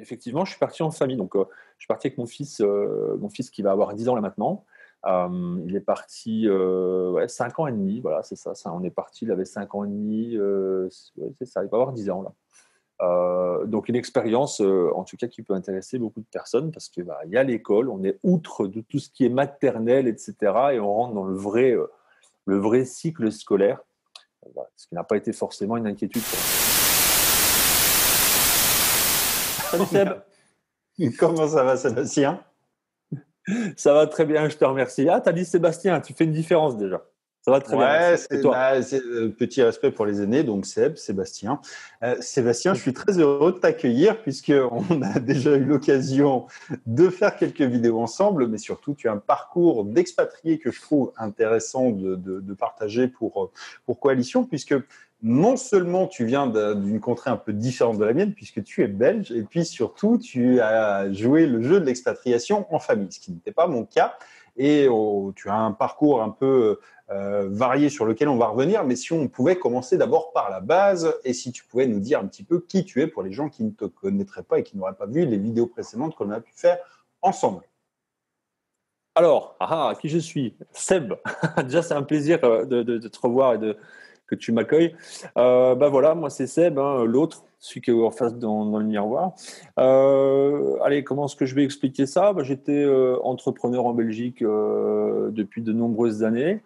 Effectivement, je suis parti en famille. Donc, je suis parti avec mon fils qui va avoir 10 ans là maintenant. Il est parti, ouais, 5 ans et demi, voilà, c'est ça, on est parti, il avait 5 ans et demi, ouais, c'est ça, il va avoir 10 ans là. Donc une expérience, en tout cas qui peut intéresser beaucoup de personnes parce que, bah, il y a l'école, on est outre de tout ce qui est maternel et cetera et on rentre dans le vrai cycle scolaire, voilà, ce qui n'a pas été forcément une inquiétude pour moi. Salut Seb! Comment ça va, Sébastien? Ça va très bien, je te remercie. Ah, tu as dit Sébastien, tu fais une différence déjà. Ça va très bien, Ouais, merci. Et toi? c'est petit respect pour les aînés, donc Sébastien. Sébastien, je suis très heureux de t'accueillir puisqu'on a déjà eu l'occasion de faire quelques vidéos ensemble, mais surtout, tu as un parcours d'expatrié que je trouve intéressant de partager pour Coalition, puisque non seulement tu viens d'une contrée un peu différente de la mienne, puisque tu es belge, et puis surtout, tu as joué le jeu de l'expatriation en famille, ce qui n'était pas mon cas. Et tu as un parcours un peu variés sur lequel on va revenir, mais si on pouvait commencer d'abord par la base et si tu pouvais nous dire un petit peu qui tu es pour les gens qui ne te connaîtraient pas et qui n'auraient pas vu les vidéos précédentes qu'on a pu faire ensemble. Alors, qui je suis? Seb. Déjà, c'est un plaisir de te revoir et que tu m'accueilles. Bah voilà, moi c'est Seb, hein, l'autre, celui qui est en face dans le miroir. Allez, comment est-ce que je vais expliquer ça? Bah, j'étais entrepreneur en Belgique depuis de nombreuses années,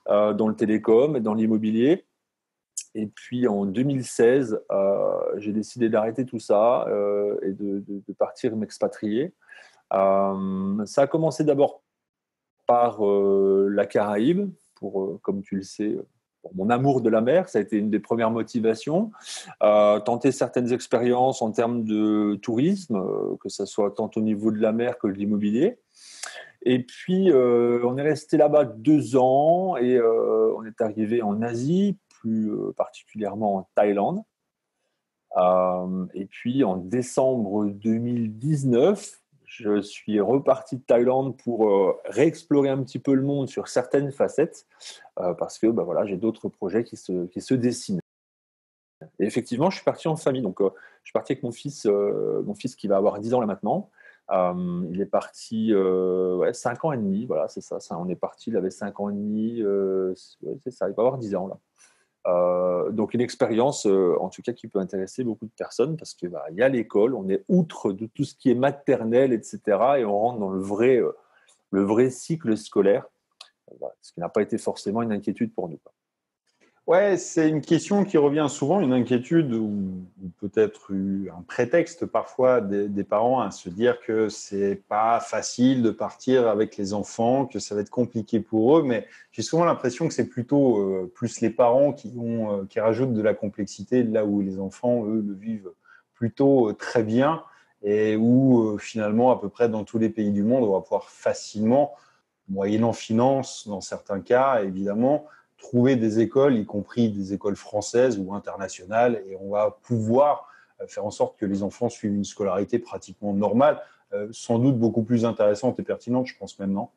dans le télécom et dans l'immobilier. Et puis en 2016, j'ai décidé d'arrêter tout ça et de partir m'expatrier. Ça a commencé d'abord par la Caraïbe, comme tu le sais, pour mon amour de la mer, ça a été une des premières motivations. Tenter certaines expériences en termes de tourisme, que ce soit tant au niveau de la mer que de l'immobilier. Et puis, on est resté là-bas 2 ans et on est arrivé en Asie, plus particulièrement en Thaïlande. Et puis en décembre 2019, je suis reparti de Thaïlande pour réexplorer un petit peu le monde sur certaines facettes, parce que bah, voilà, j'ai d'autres projets qui se dessinent. Et effectivement, je suis parti en famille. Donc, je suis parti avec mon fils qui va avoir 10 ans là maintenant. Il est parti, ouais, 5 ans et demi, voilà, c'est ça, on est parti, il avait 5 ans et demi, ouais, c'est ça, il va avoir 10 ans là. Donc une expérience, en tout cas, qui peut intéresser beaucoup de personnes parce que, bah, il y a l'école, on est outre de tout ce qui est maternel et cetera et on rentre dans le vrai cycle scolaire, voilà, ce qui n'a pas été forcément une inquiétude pour nous, quoi. Ouais, c'est une question qui revient souvent, une inquiétude ou peut-être un prétexte parfois des parents à se dire que c'est pas facile de partir avec les enfants, que ça va être compliqué pour eux, mais j'ai souvent l'impression que c'est plutôt plus les parents qui rajoutent de la complexité là où les enfants, eux, le vivent plutôt très bien et où finalement, à peu près dans tous les pays du monde, on va pouvoir facilement, moyennant finance dans certains cas, évidemment, trouver des écoles, y compris des écoles françaises ou internationales, et on va pouvoir faire en sorte que les enfants suivent une scolarité pratiquement normale, sans doute beaucoup plus intéressante et pertinente, je pense même, non?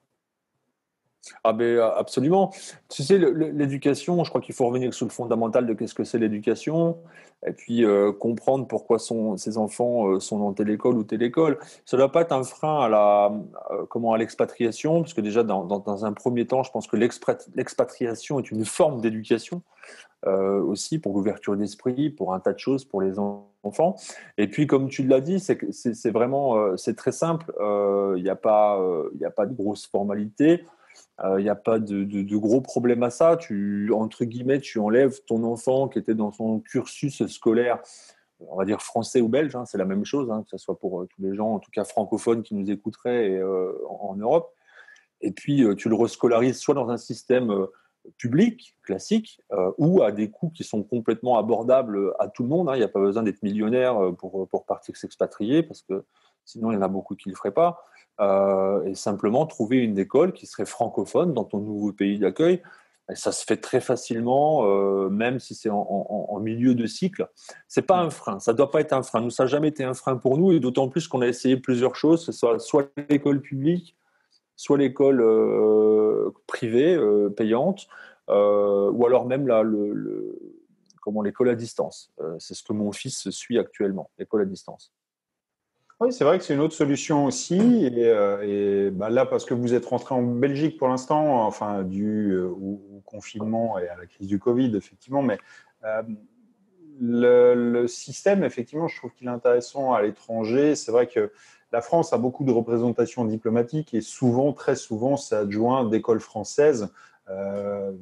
Ah ben absolument. Tu sais, l'éducation, je crois qu'il faut revenir sur le fondamental de qu'est-ce que c'est l'éducation, et puis comprendre pourquoi ces enfants sont dans telle école ou telle école. Ça ne doit pas être un frein à l'expatriation, parce que déjà, dans un premier temps, je pense que l'expatriation est une forme d'éducation aussi pour l'ouverture d'esprit, pour un tas de choses pour les enfants. Et puis, comme tu l'as dit, c'est vraiment c'est très simple. Il y a pas de grosses formalités. Il n'y a pas de gros problème à ça. Entre guillemets, tu enlèves ton enfant qui était dans son cursus scolaire, on va dire français ou belge, hein, c'est la même chose, hein, que ce soit pour tous les gens, en tout cas francophones qui nous écouteraient en Europe. Et puis, tu le rescolarises soit dans un système public, classique, ou à des coûts qui sont complètement abordables à tout le monde, hein. Il n'y a pas besoin d'être millionnaire pour partir s'expatrier, parce que sinon, il y en a beaucoup qui ne le feraient pas. Et simplement trouver une école qui serait francophone dans ton nouveau pays d'accueil. Et ça se fait très facilement, même si c'est en milieu de cycle. C'est pas un frein, ça doit pas être un frein. Nous, ça n'a jamais été un frein pour nous, et d'autant plus qu'on a essayé plusieurs choses, que ce soit l'école publique, soit l'école privée, payante, ou alors même comment l'école à distance. C'est ce que mon fils suit actuellement, l'école à distance. Oui, c'est vrai que c'est une autre solution aussi. Et bah là, parce que vous êtes rentré en Belgique pour l'instant, enfin, dû au confinement et à la crise du Covid, effectivement, mais euh, le système, effectivement, je trouve qu'il est intéressant à l'étranger. C'est vrai que la France a beaucoup de représentations diplomatiques et souvent, très souvent, c'est adjoint d'écoles françaises.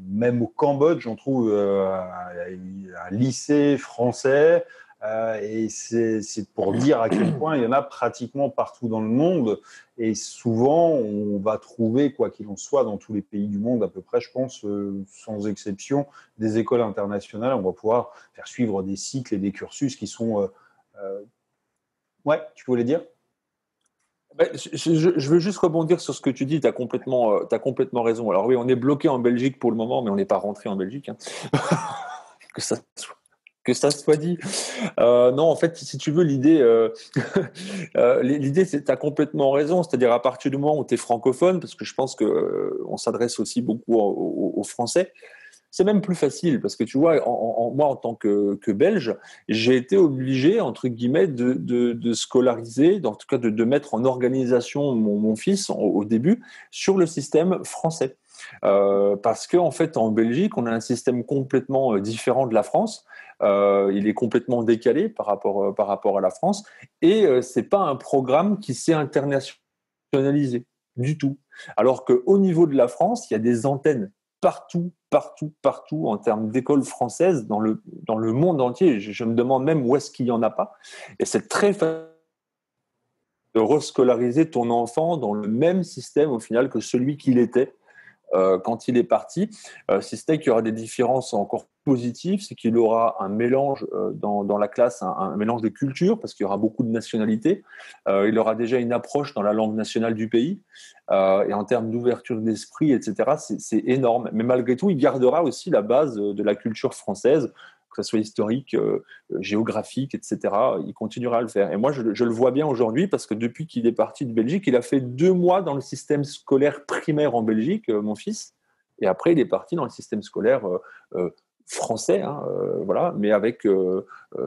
Même au Cambodge, on trouve un lycée français. Et c'est pour dire à quel point il y en a pratiquement partout dans le monde. Et souvent, on va trouver, quoi qu'il en soit, dans tous les pays du monde, à peu près, je pense, sans exception, des écoles internationales. On va pouvoir faire suivre des cycles et des cursus qui sont. Ouais, tu voulais dire? Ben, je veux juste rebondir sur ce que tu dis, t'as complètement raison. Alors oui, on est bloqué en Belgique pour le moment, mais on n'est pas rentré en Belgique, hein. que, ça, que ça soit dit. Non, en fait, si tu veux, l'idée, c'est, tu as complètement raison. C'est-à-dire à partir du moment où tu es francophone, parce que je pense que on s'adresse aussi beaucoup aux Français, c'est même plus facile parce que tu vois, moi en tant que Belge, j'ai été obligé entre guillemets de scolariser, en tout cas de mettre en organisation mon fils au début sur le système français. Parce que en fait en Belgique on a un système complètement différent de la France. Il est complètement décalé par rapport à la France et c'est pas un programme qui s'est internationalisé du tout. Alors qu'au niveau de la France, il y a des antennes partout, partout, partout en termes d'écoles françaises dans le monde entier. Je me demande même où est-ce qu'il n'y en a pas. Et c'est très facile de rescolariser ton enfant dans le même système au final que celui qu'il était quand il est parti. Si ce n'est qu'il y aura des différences encore positives, c'est qu'il aura un mélange dans la classe, un mélange de cultures, parce qu'il y aura beaucoup de nationalités. Il aura déjà une approche dans la langue nationale du pays. Et en termes d'ouverture d'esprit, etc., c'est énorme. Mais malgré tout, il gardera aussi la base de la culture française, que ce soit historique, géographique, etc. Il continuera à le faire. Et moi, je le vois bien aujourd'hui parce que depuis qu'il est parti de Belgique, il a fait 2 mois dans le système scolaire primaire en Belgique, mon fils. Et après, il est parti dans le système scolaire français, hein, voilà, mais avec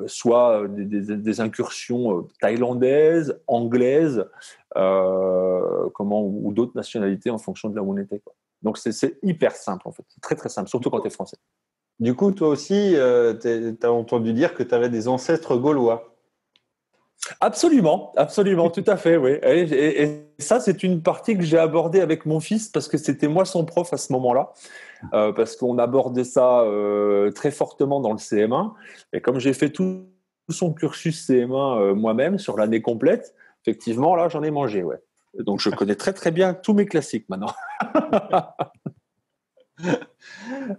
soit des incursions thaïlandaises, anglaises, ou d'autres nationalités en fonction de là où on était, quoi. Donc c'est hyper simple en fait, c'est très très simple, surtout quand tu es français. Du coup, toi aussi, tu as entendu dire que tu avais des ancêtres gaulois. Absolument, absolument, tout à fait, oui. Et ça, c'est une partie que j'ai abordée avec mon fils parce que c'était moi son prof à ce moment-là, parce qu'on abordait ça très fortement dans le CM1. Et comme j'ai fait tout son cursus CM1 moi-même sur l'année complète, effectivement, là, j'en ai mangé, ouais. Donc, je connais très très bien tous mes classiques maintenant.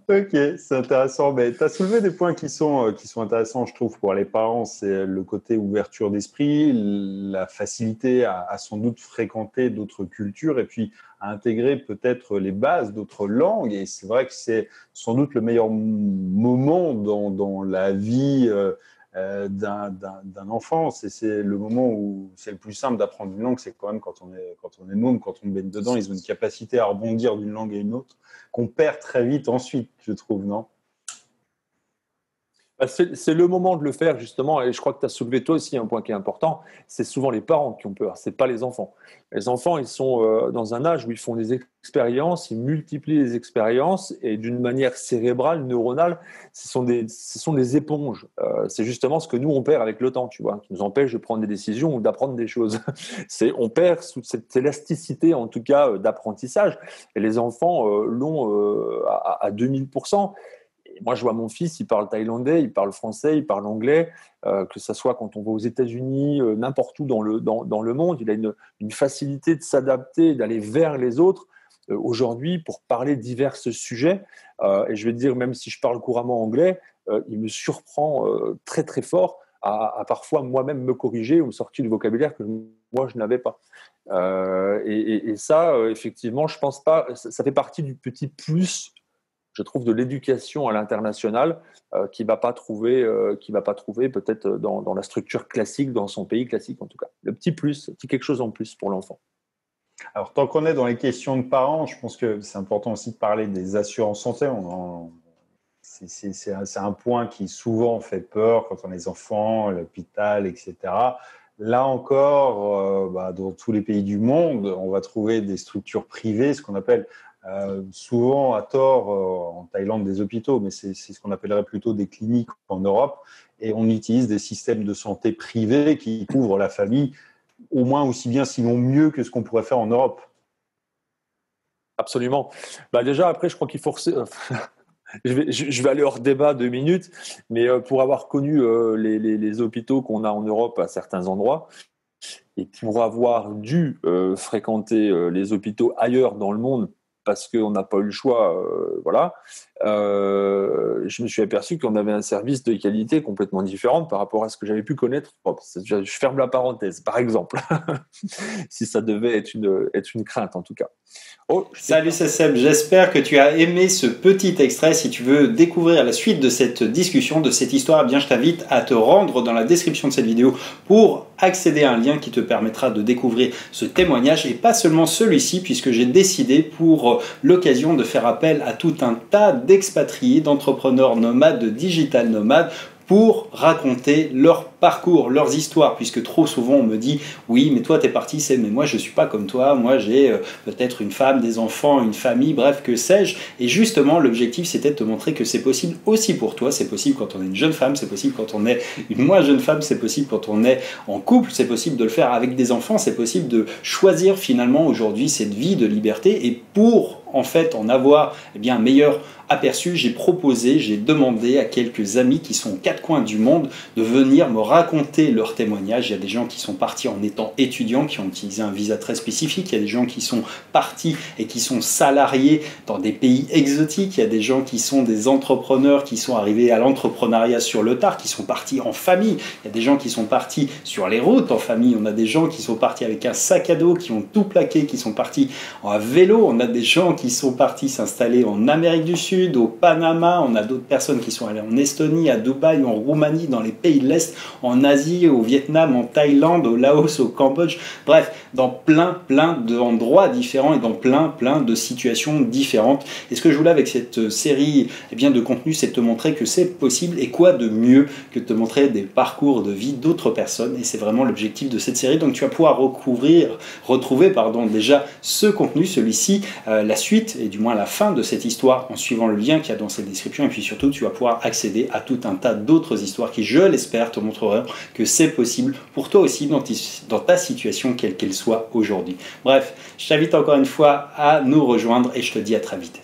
Ok, c'est intéressant. Mais tu as soulevé des points qui sont intéressants, je trouve, pour les parents. C'est le côté ouverture d'esprit, la facilité à sans doute fréquenter d'autres cultures et puis à intégrer peut-être les bases d'autres langues. Et c'est vrai que c'est sans doute le meilleur moment dans la vie d'un enfant. C'est le moment où c'est le plus simple d'apprendre une langue, c'est quand même quand on est môme, quand on baigne dedans, ils ont une capacité à rebondir d'une langue à une autre qu'on perd très vite ensuite, je trouve, non? Bah, c'est le moment de le faire justement, et je crois que tu as soulevé toi aussi un point qui est important, c'est souvent les parents qui ont peur, c'est pas les enfants. Les enfants, ils sont dans un âge où ils font des expériences, ils multiplient les expériences, et d'une manière cérébrale, neuronale, ce sont des éponges. C'est justement ce que nous, on perd avec le temps, tu vois, qui nous empêche de prendre des décisions ou d'apprendre des choses. On perd sous cette élasticité, en tout cas, d'apprentissage, et les enfants l'ont à 2000%. Et moi, je vois mon fils, il parle thaïlandais, il parle français, il parle anglais, que ce soit quand on va aux États-Unis, n'importe où dans le monde, il a une facilité de s'adapter, d'aller vers les autres aujourd'hui pour parler de divers sujets. Et je vais te dire, même si je parle couramment anglais, il me surprend très très fort à parfois moi-même me corriger ou me sortir du vocabulaire que moi je n'avais pas. Et ça, effectivement, je pense pas, ça fait partie du petit plus je trouve, de l'éducation à l'international qui va pas trouver peut-être dans la structure classique, dans son pays classique en tout cas. Le petit plus, petit quelque chose en plus pour l'enfant. Alors, tant qu'on est dans les questions de parents, je pense que c'est important aussi de parler des assurances santé. C'est un point qui souvent fait peur quand on a des enfants, l'hôpital, etc. Là encore, dans tous les pays du monde, on va trouver des structures privées, ce qu'on appelle souvent à tort en Thaïlande des hôpitaux, mais c'est ce qu'on appellerait plutôt des cliniques en Europe. Et on utilise des systèmes de santé privés qui couvrent la famille au moins aussi bien, sinon mieux que ce qu'on pourrait faire en Europe. Absolument. Bah déjà, après, je crois qu'il faut... je vais aller hors débat 2 minutes, mais pour avoir connu les hôpitaux qu'on a en Europe à certains endroits, et pour avoir dû fréquenter les hôpitaux ailleurs dans le monde, parce qu'on n'a pas eu le choix, voilà, je me suis aperçu qu'on avait un service de qualité complètement différente par rapport à ce que j'avais pu connaître. Je ferme la parenthèse, par exemple, si ça devait être une crainte en tout cas. Oh, salut, c'est Seb, j'espère que tu as aimé ce petit extrait. Si tu veux découvrir la suite de cette discussion, de cette histoire, eh bien, je t'invite à te rendre dans la description de cette vidéo pour accéder à un lien qui te permettra de découvrir ce témoignage et pas seulement celui-ci, puisque j'ai décidé pour l'occasion de faire appel à tout un tas d'expatriés, d'entrepreneurs nomades, de digital nomades pour raconter leur parcours, leurs histoires, puisque trop souvent on me dit oui mais toi t'es parti, c'est mais moi je suis pas comme toi, moi j'ai peut-être une femme, des enfants, une famille, bref que sais-je, et justement l'objectif c'était de te montrer que c'est possible aussi pour toi, c'est possible quand on est une jeune femme, c'est possible quand on est une moins jeune femme, c'est possible quand on est en couple, c'est possible de le faire avec des enfants, c'est possible de choisir finalement aujourd'hui cette vie de liberté, et pour en fait en avoir bien un meilleur aperçu, j'ai proposé, j'ai demandé à quelques amis qui sont aux quatre coins du monde de venir me raconter leurs témoignages. Il y a des gens qui sont partis en étant étudiants, qui ont utilisé un visa très spécifique. Il y a des gens qui sont partis et qui sont salariés dans des pays exotiques. Il y a des gens qui sont des entrepreneurs, qui sont arrivés à l'entrepreneuriat sur le tard, qui sont partis en famille. Il y a des gens qui sont partis sur les routes en famille. On a des gens qui sont partis avec un sac à dos, qui ont tout plaqué, qui sont partis à vélo. On a des gens qui sont partis s'installer en Amérique du Sud, au Panama, on a d'autres personnes qui sont allées en Estonie, à Dubaï, en Roumanie, dans les pays de l'Est, en Asie, au Vietnam, en Thaïlande, au Laos, au Cambodge, bref, dans plein d'endroits différents et dans plein de situations différentes. Et ce que je voulais avec cette série de contenu, c'est de te montrer que c'est possible, et quoi de mieux que de te montrer des parcours de vie d'autres personnes, et c'est vraiment l'objectif de cette série. Donc tu vas pouvoir retrouver déjà ce contenu, celui-ci, la suite, et du moins la fin de cette histoire en suivant le lien qu'il y a dans cette description, et puis surtout tu vas pouvoir accéder à tout un tas d'autres histoires qui, je l'espère, te montreront que c'est possible pour toi aussi dans ta situation quelle qu'elle soit aujourd'hui. Bref, je t'invite encore une fois à nous rejoindre et je te dis à très vite.